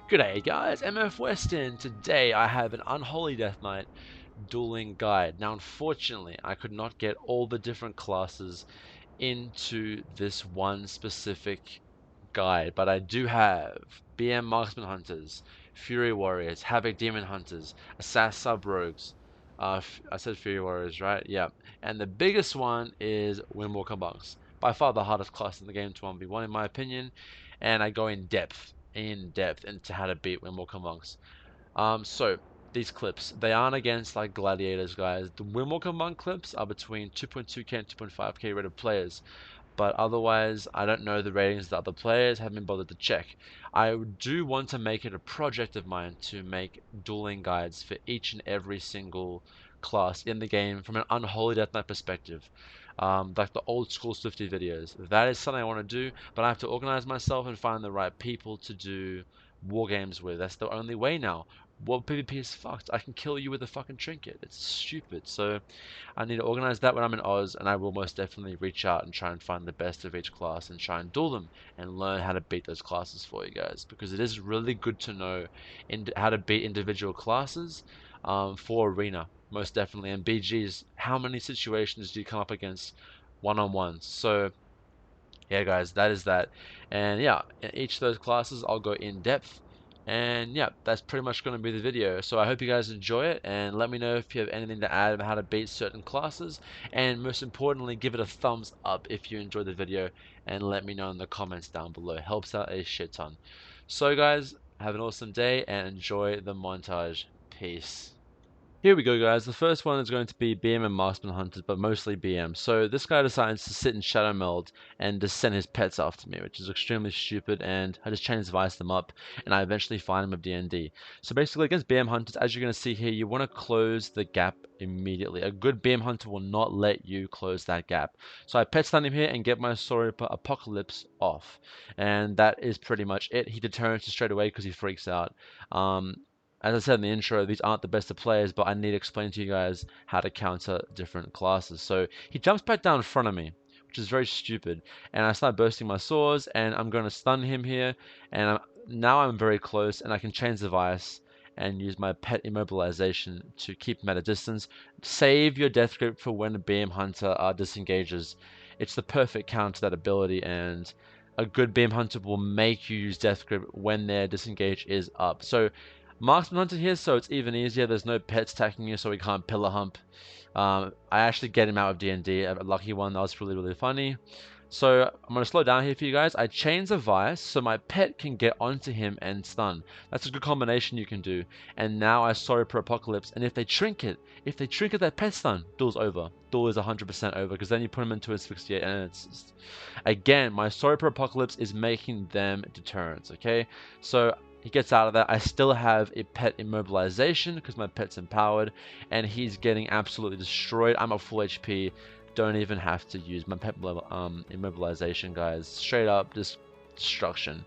G'day guys, MFWest, and today I have an Unholy Death Knight dueling guide. Now unfortunately I could not get all the different classes into this one specific guide, but I do have BM Marksman Hunters, Fury Warriors, Havoc Demon Hunters, Assass Sub Rogues, I said Fury Warriors, right? Yeah. And the biggest one is WindWalker Monks. By far the hardest class in the game to 1v1 in my opinion, and I go in depth into how to beat WindWalker Monks. So these clips, they aren't against like gladiators, guys. The WindWalker Monk clips are between 2.2k and 2.5k rated players, but otherwise I don't know the ratings of the other players, haven't been bothered to check. I do want to make it a project of mine to make dueling guides for each and every single class in the game from an Unholy Death Knight perspective. Like the old school Swifty videos. That is something I want to do, but I have to organize myself and find the right people to do war games with. That's the only way now. WoW PvP is fucked. I can kill you with a fucking trinket. It's stupid. So I need to organize that when I'm in Oz, and I will most definitely reach out and try and find the best of each class and try and duel them and learn how to beat those classes for you guys, because it is really good to know how to beat individual classes for arena, most definitely. And BGs, how many situations do you come up against one-on-ones? So yeah guys, that is that. And yeah, in each of those classes I'll go in depth, and yeah, that's pretty much going to be the video. So I hope you guys enjoy it, and let me know if you have anything to add about how to beat certain classes, and most importantly, give it a thumbs up if you enjoyed the video, and let me know in the comments down below. It helps out a shit ton. So guys, have an awesome day and enjoy the montage. Peace. Here we go guys, the first one is going to be BM and Marksman Hunters, but mostly BM. So this guy decides to sit in Shadow Meld and just send his pets after me, which is extremely stupid, and I just chain advice them up, and I eventually find him with D&D. So basically against BM Hunters, as you're going to see here, you want to close the gap immediately. A good BM Hunter will not let you close that gap. So I pet stun him here and get my Sorcerer Apocalypse off, and that is pretty much it. He deterrents straight away because he freaks out. As I said in the intro, these aren't the best of players, but I need to explain to you guys how to counter different classes. So he jumps back down in front of me, which is very stupid, and I start bursting my swords, and I'm going to stun him here, and now I'm very close, and I can change the vice and use my pet immobilization to keep him at a distance. Save your death grip for when a BM hunter disengages. It's the perfect counter to that ability, and a good BM hunter will make you use death grip when their disengage is up. So Marksman Hunter here, so it's even easier. There's no pets attacking you, so we can't pillar hump. I actually get him out of D&D, a lucky one. That was really, really funny. So I'm going to slow down here for you guys. I chains a vice so my pet can get onto him and stun. That's a good combination you can do. And now I sorry per Apocalypse, and if they trinket that pet stun, duel's over. Duel is 100% over, because then you put him into asphyxiate, and it's just... Again, my sorry per Apocalypse is making them deterrents, okay? So he gets out of that. I still have a pet immobilization because my pet's empowered, and he's getting absolutely destroyed. I'm at full HP. Don't even have to use my pet immobilization, guys. Straight up just destruction.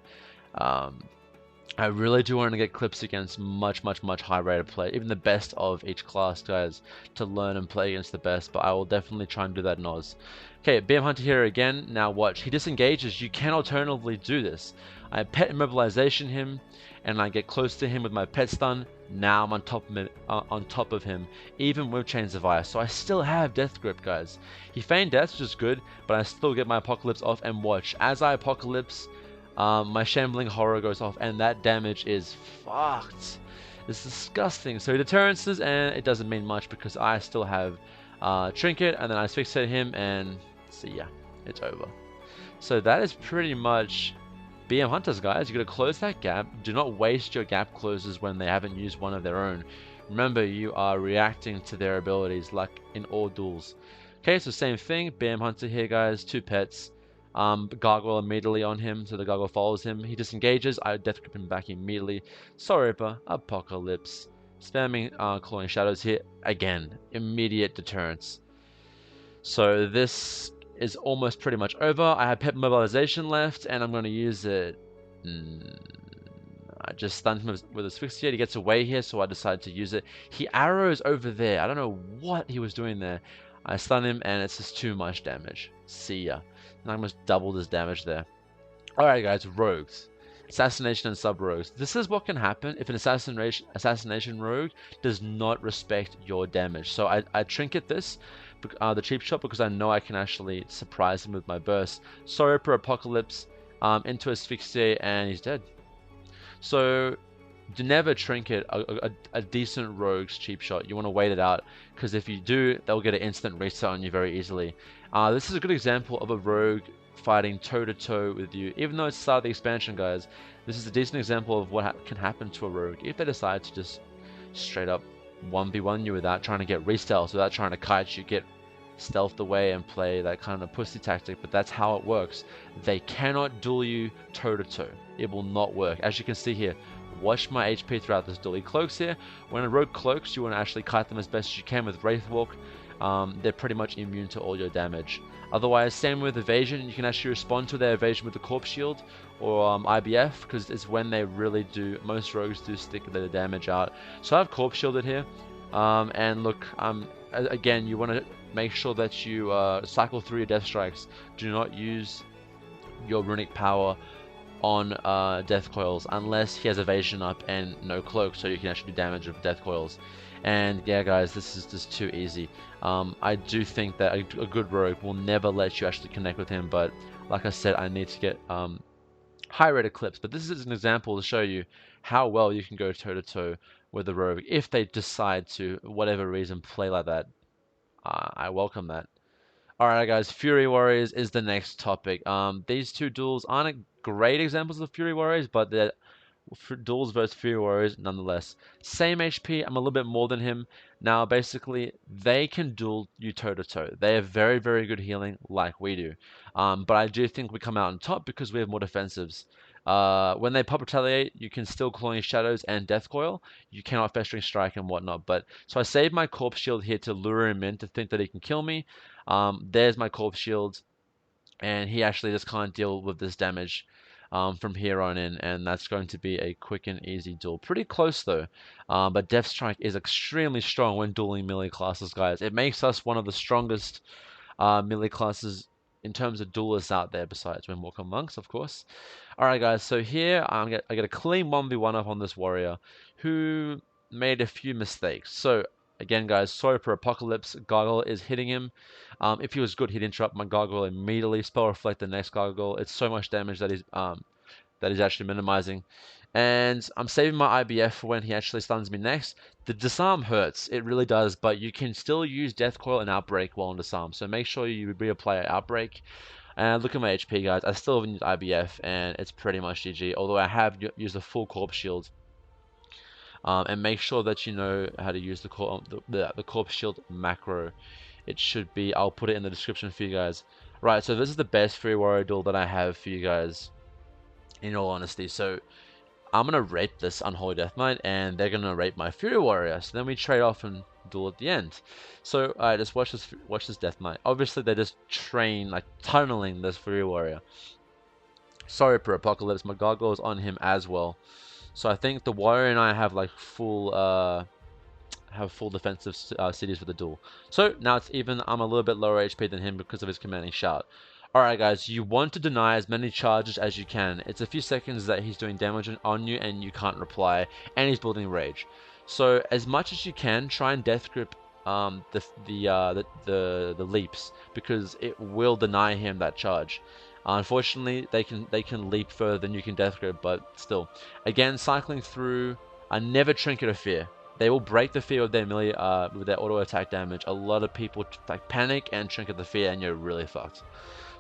I really do want to get clips against much high rated play, even the best of each class, guys, to learn and play against the best, but I will definitely try and do that in Oz. Okay, BM Hunter here again. Now watch, he disengages. You can alternatively do this. I pet immobilization him, and I get close to him with my pet stun. Now I'm on top of him, even with chains of ice. So I still have death grip, guys. He feigned death, which is good, but I still get my apocalypse off. And watch, as I apocalypse, my shambling horror goes off, and that damage is fucked. It's disgusting. So he deterrences, and it doesn't mean much because I still have trinket, and then I asphyxiate him, and see ya, it's over. So that is pretty much BM Hunters, guys. You gotta close that gap. Do not waste your gap closes when they haven't used one of their own. Remember, you are reacting to their abilities like in all duels. Okay, so same thing. BM Hunter here, guys. Two pets. Gargoyle immediately on him, so the gargoyle follows him. He disengages. I death grip him back immediately. Sorcerer Apocalypse. Spamming Clawing Shadows here. Again, immediate deterrence. So this is almost pretty much over. I have pet mobilization left, and I'm going to use it. I just stunned him with asphyxiate. He gets away here, so I decide to use it. He arrows over there. I don't know what he was doing there. I stun him, and it's just too much damage. See ya. And I almost doubled his damage there. Alright guys, rogues. assassination and sub rogues. This is what can happen if an assassination rogue does not respect your damage. So I trinket this, the cheap shot, because I know I can actually surprise him with my burst. Sorry for Apocalypse, into Asphyxia, and he's dead. So do never trinket a decent rogue's cheap shot. You want to wait it out, because if you do, they'll get an instant reset on you very easily. This is a good example of a rogue fighting toe-to-toe with you. Even though it's the start of the expansion, guys, this is a decent example of what can happen to a rogue if they decide to just straight up 1v1 you without trying to get re-stealth, without trying to kite you, get stealthed away and play that kind of pussy tactic. But that's how it works. They cannot duel you toe-to-toe. It will not work. As you can see here, watch my HP throughout this duel. He cloaks here. When a rogue cloaks, you want to actually kite them as best as you can with Wraith Walk. They're pretty much immune to all your damage. Otherwise, same with evasion. You can actually respond to their evasion with the Corpse Shield or IBF, because it's when they really do. Most rogues do stick their damage out. So I've Corpse Shielded here. And look, again, you want to make sure that you cycle through your Death Strikes. Do not use your runic power on Death Coils unless he has evasion up and no cloak, so you can actually do damage with Death Coils. And yeah, guys, this is just too easy. I do think that a good rogue will never let you actually connect with him, but like I said, I need to get high rated clips. But this is an example to show you how well you can go toe-to-toe with a rogue if they decide to, whatever reason, play like that. I welcome that. Alright guys, Fury Warriors is the next topic. These two duels aren't great examples of Fury Warriors, but they're duels versus Fury Warriors nonetheless. Same HP, I'm a little bit more than him. Now basically, they can duel you toe-to-toe. They have very, very good healing like we do. But I do think we come out on top because we have more defensives. When they pop Retaliate, you can still Clawing Shadows and Death Coil. You cannot Festering Strike and whatnot. But so I saved my Corpse Shield here to lure him in to think that he can kill me. There's my Corpse Shield, and he actually just can't deal with this damage from here on in, and that's going to be a quick and easy duel. Pretty close though, but Death Strike is extremely strong when dueling melee classes, guys. It makes us one of the strongest melee classes in terms of duelists out there, besides WindWalker Monks, of course. Alright guys, so here I get a clean 1v1 up on this warrior who made a few mistakes. So again, guys, sorry for Apocalypse. Gargoyle is hitting him. If he was good, he'd interrupt my Gargoyle immediately. Spell Reflect the next Gargoyle. It's so much damage that he's actually minimizing. And I'm saving my IBF for when he actually stuns me next. The disarm hurts. It really does, but you can still use Death Coil and Outbreak while on disarm. So make sure you reapply Outbreak. And look at my HP, guys. I still haven't used IBF, and it's pretty much GG. Although I have used a full Corpse Shield. And make sure that you know how to use the Corpse Shield macro. It should be, I'll put it in the description for you guys. Right, so this is the best Fury Warrior duel that I have for you guys, in all honesty. So I'm going to rape this Unholy Death Knight, and they're going to rape my Fury Warrior. So then we trade off and duel at the end. So just watch this Death Knight. Obviously they just train, like tunneling this Fury Warrior. Sorry for Apocalypse, my Gargoyle's on him as well. So I think the warrior and I have like full defensive cities for the duel. So now it's even. I'm a little bit lower HP than him because of his commanding shout. Alright guys, you want to deny as many charges as you can. It's a few seconds that he's doing damage on you and you can't reply, and he's building rage. So as much as you can, try and death grip the leaps, because it will deny him that charge. Unfortunately, they can leap further than you can death grip, but still. Again, cycling through, I never trinket a fear. They will break the fear of their melee with their auto attack damage. A lot of people like panic and trinket the fear, and you're really fucked.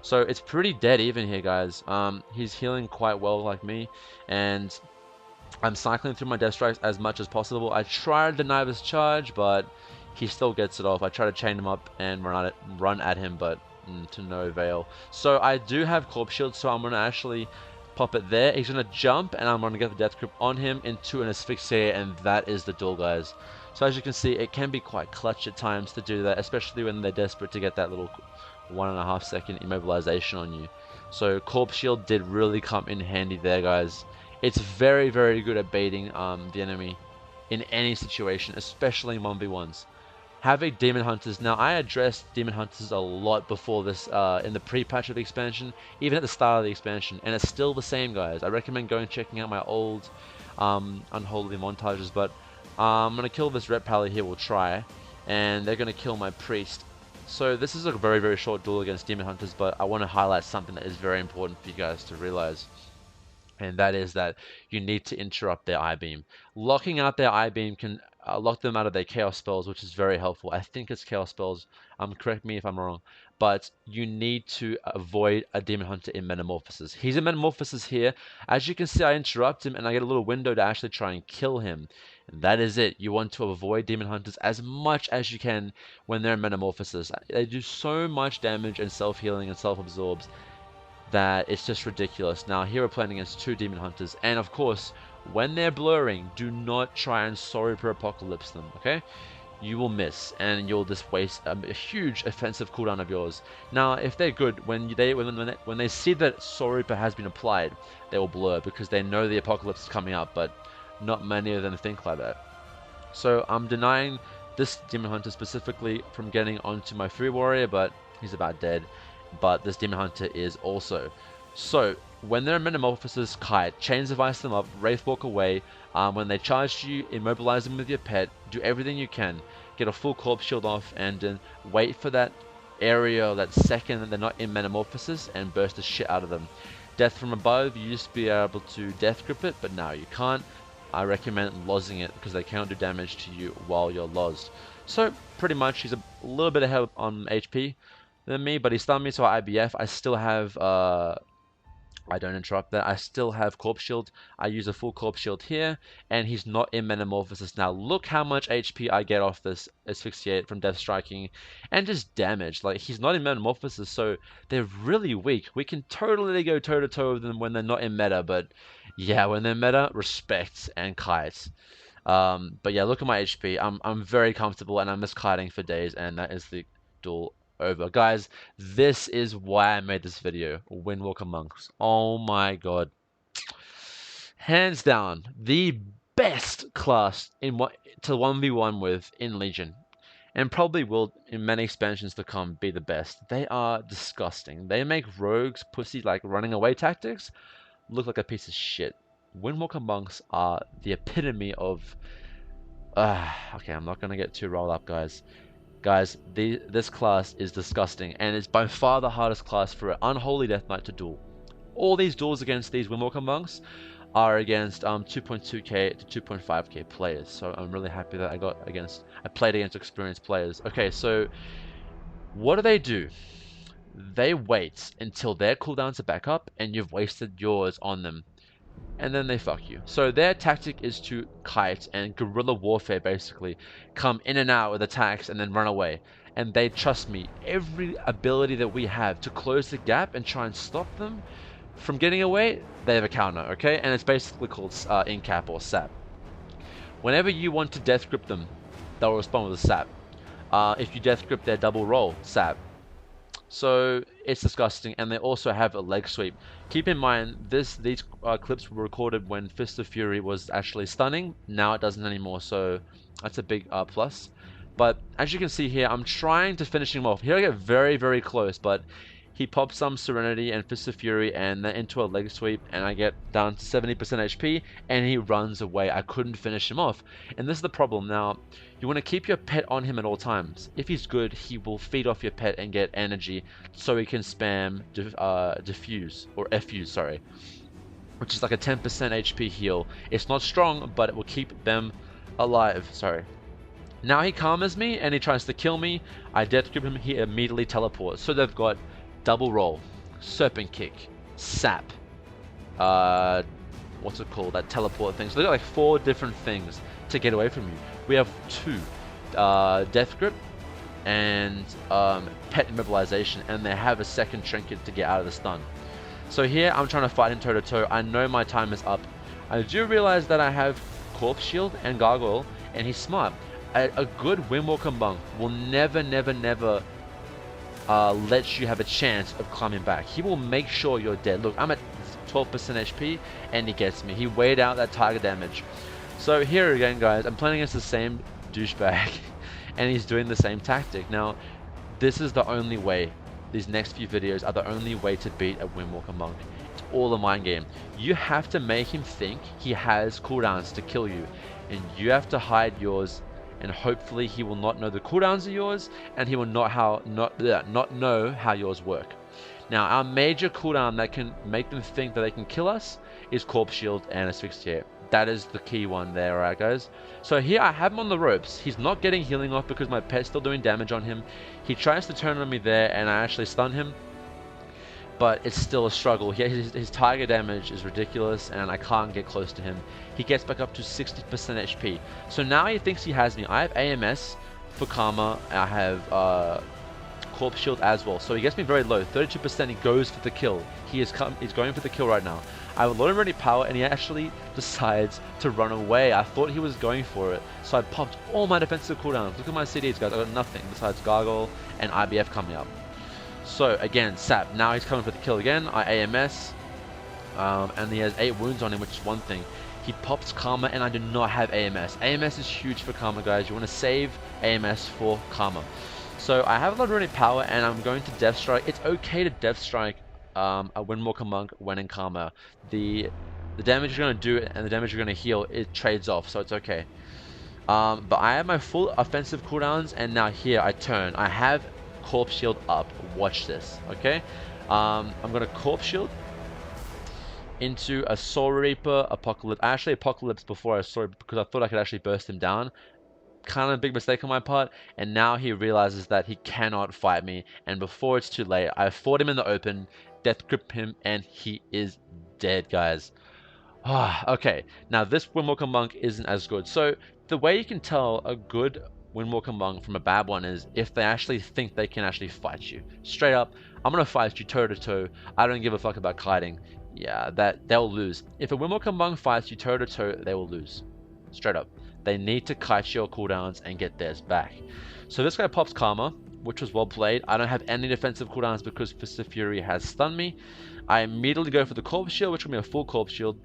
So it's pretty dead even here, guys. He's healing quite well like me, and I'm cycling through my death strikes as much as possible. I try to deny this charge, but he still gets it off. I try to chain him up and run at him, but to no avail. So I do have Corpse Shield, so I'm going to actually pop it there. He's going to jump, and I'm going to get the Death Grip on him into an Asphyxia, and that is the duel, guys. So as you can see, it can be quite clutch at times to do that, especially when they're desperate to get that little 1.5 second immobilization on you. So Corpse Shield did really come in handy there, guys. It's very, very good at baiting the enemy in any situation, especially in 1v1s. Havoc Demon Hunters. Now, I addressed Demon Hunters a lot before this, in the pre-patch of the expansion, even at the start of the expansion, and it's still the same, guys. I recommend going and checking out my old Unholy montages, but I'm going to kill this Ret Pally here, we'll try, and they're going to kill my Priest. So this is a very, very short duel against Demon Hunters, but I want to highlight something that is very important for you guys to realize. And that is that you need to interrupt their I-beam. Locking out their I-beam can lock them out of their chaos spells, which is very helpful. I think it's chaos spells. Correct me if I'm wrong. But you need to avoid a Demon Hunter in Metamorphosis. He's in Metamorphosis here. As you can see, I interrupt him and I get a little window to actually try and kill him. And that is it. You want to avoid Demon Hunters as much as you can when they're in Metamorphosis. They do so much damage and self-healing and self-absorbs that it's just ridiculous. Now, here we're playing against 2 Demon Hunters, and of course, when they're blurring, do not try and sorry per apocalypse them, okay? You will miss, and you'll just waste a huge offensive cooldown of yours. Now, if they're good, when they see that sorry per has been applied, they will blur, because they know the apocalypse is coming up, but not many of them think like that. So, I'm denying this Demon Hunter specifically from getting onto my Free Warrior, but he's about dead. But this Demon Hunter is also. So, when they're in Metamorphosis, Kite, Chains of Ice them up, Wraith walk away. When they charge you, immobilize them with your pet. Do everything you can. Get a full corpse shield off, and then wait for that area, that second that they're not in Metamorphosis, and burst the shit out of them. Death from above, you used to be able to death grip it, but now you can't. I recommend losing it, because they cannot do damage to you while you're lost. So, pretty much, he's a little bit ahead on HP than me, but he stunned me, so I IBF. I still have, I don't interrupt that. I still have Corpse Shield. I use a full Corpse Shield here, and he's not in Metamorphosis. Now, look how much HP I get off this Asphyxiate from Death Striking, and just damage. Like, he's not in Metamorphosis, so they're really weak. We can totally go toe-to-toe with them when they're not in meta, but yeah, when they're meta, respect and kite. But yeah, look at my HP. I'm very comfortable, and I'm just kiting for days, and that is the duel over. Guys, this is why I made this video. WindWalker Monks. Oh my god. Hands down, the best class in what to 1v1 with in Legion. And probably will, in many expansions to come, be the best. They are disgusting. They make rogues, pussy, like running away tactics, look like a piece of shit. WindWalker Monks are the epitome of... okay, I'm not going to get too rolled up, guys. Guys, this class is disgusting, and it's by far the hardest class for an Unholy Death Knight to duel. All these duels against these WindWalker Monks are against 2.2k to 2.5k players, so I'm really happy that I played against experienced players. Okay, so what do? They wait until their cooldowns are back up, and you've wasted yours on them, and then they fuck you. So their tactic is to kite and guerrilla warfare, basically come in and out with attacks and then run away. And they, trust me, every ability that we have to close the gap and try and stop them from getting away, they have a counter, okay? And it's basically called incap or sap. Whenever you want to death grip them, they'll respond with a sap. If you death grip their double roll, sap. So it's disgusting, and they also have a leg sweep. Keep in mind, these clips were recorded when Fist of Fury was actually stunning. Now it doesn't anymore, so that's a big plus. But as you can see here, I'm trying to finish him off. Here I get very, very close, but he pops some Serenity and Fist of Fury and then into a leg sweep, and I get down to 70% HP, and he runs away. I couldn't finish him off, and this is the problem. Now, you want to keep your pet on him at all times. If he's good, he will feed off your pet and get energy, so he can spam diffuse, or Fuse, sorry, which is like a 10% HP heal. It's not strong, but it will keep them alive, sorry. Now he calms me, and he tries to kill me. I death grip him, he immediately teleports. So they've got double roll, serpent kick, sap, what's it called, that teleport thing. So they got like 4 different things to get away from you. We have 2, death grip and pet immobilization, and they have a second trinket to get out of the stun. So here I'm trying to fight him toe to toe. I know my time is up. I do realize that I have corpse shield and gargoyle, and he's smart. A good WindWalker Monk will never let you have a chance of climbing back. He will make sure you're dead. Look, I'm at 12% HP, and he gets me. He weighed out that target damage. So here again, guys, I'm playing against the same douchebag, and he's doing the same tactic. Now, this is the only way. These next few videos are the only way to beat a WindWalker Monk. It's all a mind game. You have to make him think he has cooldowns to kill you, and you have to hide yours, and hopefully he will not know the cooldowns are yours, and he will not know how yours work. Now, our major cooldown that can make them think that they can kill us is Corpse Shield and Asphyxiate. That is the key one there, alright guys? So here I have him on the ropes. He's not getting healing off because my pet's still doing damage on him. He tries to turn on me there and I actually stun him. But it's still a struggle. His target damage is ridiculous and I can't get close to him. He gets back up to 60% HP. So now he thinks he has me. I have AMS for Karma. I have Corpse Shield as well. So he gets me very low. 32%, he goes for the kill. He's going for the kill right now. I have a lot of ready power and he actually decides to run away. I thought he was going for it. So I popped all my defensive cooldowns. Look at my CDs, guys. I got nothing besides Gargoyle and IBF coming up. So again, Sap. Now he's coming for the kill again. I AMS. And he has 8 wounds on him, which is one thing. He pops Karma and I do not have AMS. AMS is huge for Karma, guys. You want to save AMS for Karma. So I have a lot of running power and I'm going to Death Strike. It's okay to Death Strike a WindWalker Monk when in Karma. The damage you're going to do and the damage you're going to heal, it trades off, so it's okay. But I have my full offensive cooldowns and now here I turn. I have Corpse Shield up. Watch this, okay? I'm going to Corpse Shield into a Soul Reaper, Apocalypse. I actually Apocalypse before I saw it because I thought I could actually burst him down. Kind of a big mistake on my part, and now he realizes that he cannot fight me, and before it's too late, I fought him in the open, death grip him, and he is dead, guys. Okay, now this WindWalker Monk isn't as good. So the way you can tell a good WindWalker Monk from a bad one is if they actually think they can actually fight you. Straight up, I'm gonna fight you toe to toe. I don't give a fuck about kiting. Yeah, they'll lose. If a WindWalker Monk fights you toe to toe, they will lose. Straight up. They need to kite your cooldowns and get theirs back. So this guy pops Karma, which was well played. I don't have any defensive cooldowns because Fist of Fury has stunned me. I immediately go for the Corpse Shield, which will be a full Corpse Shield,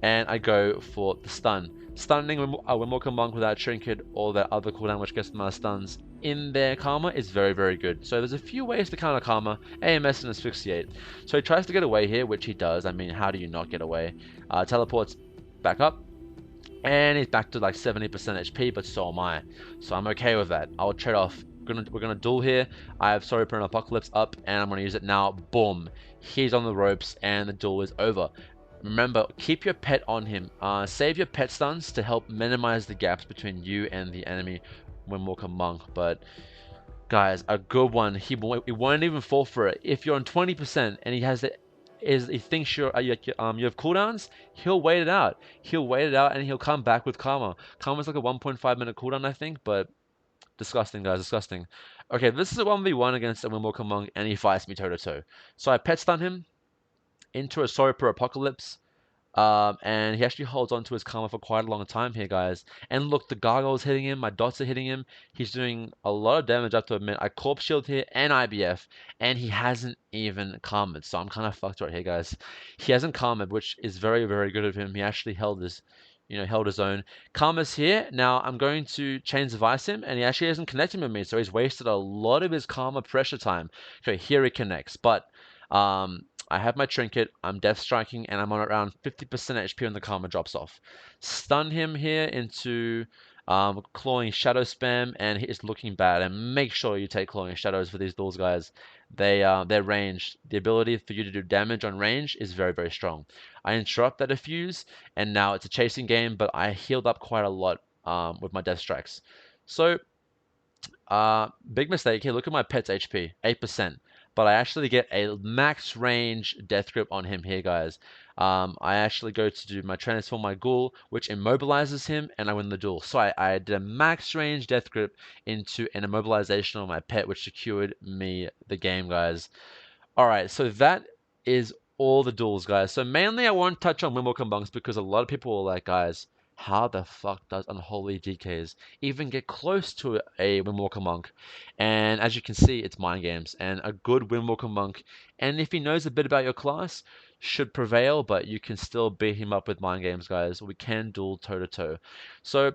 and I go for the stun. Stunning a WindWalker Monk without Trinket or that other cooldown which gets my stuns in their Karma is very, very good. So there's a few ways to counter Karma, AMS and Asphyxiate. So he tries to get away here, which he does. I mean, how do you not get away? Teleports back up. And he's back to like 70% HP, but so am I. So I'm okay with that. I'll trade off. We're gonna duel here. I have Sorry for an Apocalypse up, and I'm gonna use it now. Boom. He's on the ropes, and the duel is over. Remember, keep your pet on him. Save your pet stuns to help minimize the gaps between you and the enemy WindWalker Monk. But guys, a good one. He won't even fall for it. If you're on 20% and he has it. He thinks you have cooldowns, he'll wait it out. He'll wait it out and he'll come back with Karma. Karma's like a 1.5 minute cooldown, I think, but disgusting, guys, disgusting. Okay, this is a 1v1 against a WindWalker Monk and he fights me toe to toe. So I pet stun him into a Sorry per Apocalypse. And he actually holds on to his Karma for quite a long time here, guys. And look, the Gargoyle's hitting him, my dots are hitting him. He's doing a lot of damage, I have to admit. I Corpse Shield here and IBF, and he hasn't even Karma'd, so I'm kind of fucked right here, guys. He hasn't Karma'd, which is very, very good of him. He actually held his own. Karma's here. Now I'm going to Chains of Ice him, and he actually hasn't connected with me, so he's wasted a lot of his Karma pressure time. Okay, here he connects, but I have my Trinket, I'm Death Striking, and I'm on around 50% HP when the Karma drops off. Stun him here into Clawing Shadow Spam, and he is looking bad. And make sure you take Clawing Shadows for these duels, guys. Their range, the ability for you to do damage on range is very, very strong. I interrupt that Effuse, and now it's a chasing game, but I healed up quite a lot with my Death Strikes. So, big mistake here. Look at my pet's HP, 8%. But I actually get a max range death grip on him here, guys. I actually go to do my transform my ghoul, which immobilizes him, and I win the duel. So I did a max range death grip into an immobilization on my pet, which secured me the game, guys. Alright, so that is all the duels, guys. So mainly I won't touch on WindWalker Monks because a lot of people are like, guys, how the fuck does Unholy DKs even get close to a WindWalker Monk? And as you can see, it's mind games. And a good WindWalker Monk, and if he knows a bit about your class, should prevail, but you can still beat him up with mind games, guys. We can duel toe to toe. So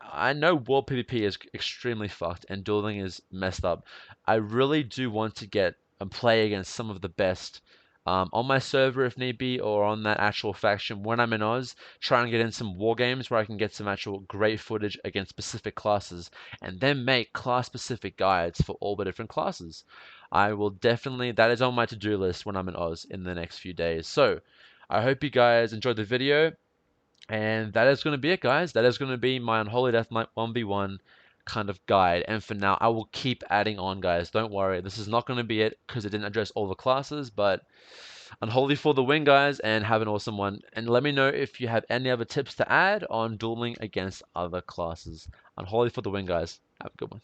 I know WoW PvP is extremely fucked and dueling is messed up. I really do want to get and play against some of the best on my server if need be, or on that actual faction when I'm in Oz. Try and get in some war games where I can get some actual great footage against specific classes, and then make class specific guides for all the different classes. I will definitely, that is on my to-do list when I'm in Oz in the next few days. So I hope you guys enjoyed the video. And that is going to be it, guys. That is going to be my Unholy Death Knight 1v1 kind of guide. And for now, I will keep adding on, guys. Don't worry. This is not going to be it because it didn't address all the classes. But Unholy for the win, guys, and have an awesome one. And let me know if you have any other tips to add on dueling against other classes. Unholy for the win, guys. Have a good one.